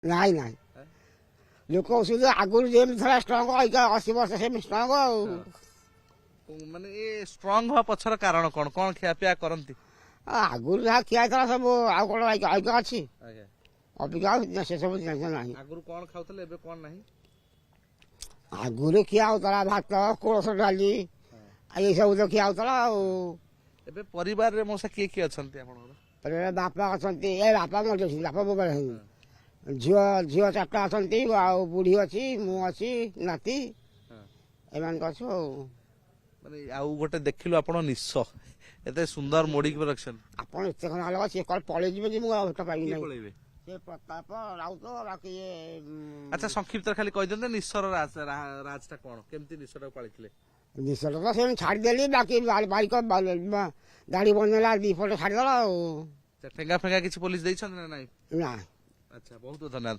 ନାଇଁ ନାଇଁ ଲୋକ ଔଷଧ ଆଗରୁ ଯେମିତି ଥିଲା ଷ୍ଟ୍ରଙ୍ଗ ଅଇକା 80 ବର୍ଷ ସେମିତି ଷ୍ଟ୍ରଙ୍ଗ ଆଉ ମାନେ ଏ ଷ୍ଟ୍ରଙ୍ଗ ହବା ପଛର କାରଣ କଣ କଣ ଖିଆପିଆ କରନ୍ତି? ଆଗରୁ ଯାହା ଖିଆ ହେଇଥିଲା ସବୁ ଆଉ କଣ ଅଇକା ଅଛି ଆଜ୍ଞା ଅବିକା ଆଉ ସେସବୁ ଜିନିଷ ନାହିଁ। ଆଗରୁ କଣ ଖାଉଥିଲେ ଏବେ କଣ ନାହିଁ? ଆଗରୁ ଖିଆ ହଉଥିଲା ଭାତ କୋଳଥ ଡାଲି ଏଇସବୁ ତ ଖିଆ ହଉଥିଲା ଆଉ ଏବେ ପରିବାରରେ ମଉସା କିଏ କିଏ ଅଛନ୍ତି ଆପଣଙ୍କର? ବାପା ଅଛନ୍ତି ଏ ବାପା ମରିଯାଇଛନ୍ତି ବାପା ବୋବା ଝିଅ ଝିଅ 4ଟା ଅଛନ୍ତି ଆଉ ବୁଢୀ ଅଛି ମୁଁ ଅଛି ନାତି ଏମାନେ ତ ଅଛୁ ଆଉ ମାନେ ଆଉ ଗୋଟେ ଦେଖିଲୁ ଆପଣ ନିଶ ଏତେ ସୁନ୍ଦର ମୋଡିକି ରଖିଛନ୍ତି। ଆପଣ ଏତେ ଖଣ୍ଡ ଆଲୋକ ସିଏ କଣ ପଳେଇଯିବେ ଯେ ମୁଁ ଆଉ ଭେଟ ପାଇବି କିଏ ନାହିଁ। ପଳେଇବେ? ସେ ପ୍ରତାପ ରାଉତ ବାକି ଆଚ୍ଛା ସଂକ୍ଷିପ୍ତରେ ଖାଲି କହିଦିଅନ୍ତୁ ନିଶର ରାଜଟା କଣ କେମିତି ନିଶଟାକୁ ପାଳିଥିଲେ? ନିଶ୍ଚୟ ତ ସେମିତି ଛାଡ଼ିଦେଲି ବାକି ବାରିକ ଦାଢି ବନେଇଲା 2 ଫଟ ଛାଡ଼ିଦେଲା ଆଉ ଠେଙ୍ଗା ଫେଙ୍ଗା କିଛି ପୋଲିସ ଦେଇଛନ୍ତି ନା ନାଇଁ? ନା ଆଚ୍ଛା ବହୁତ ଧନ୍ୟବାଦ।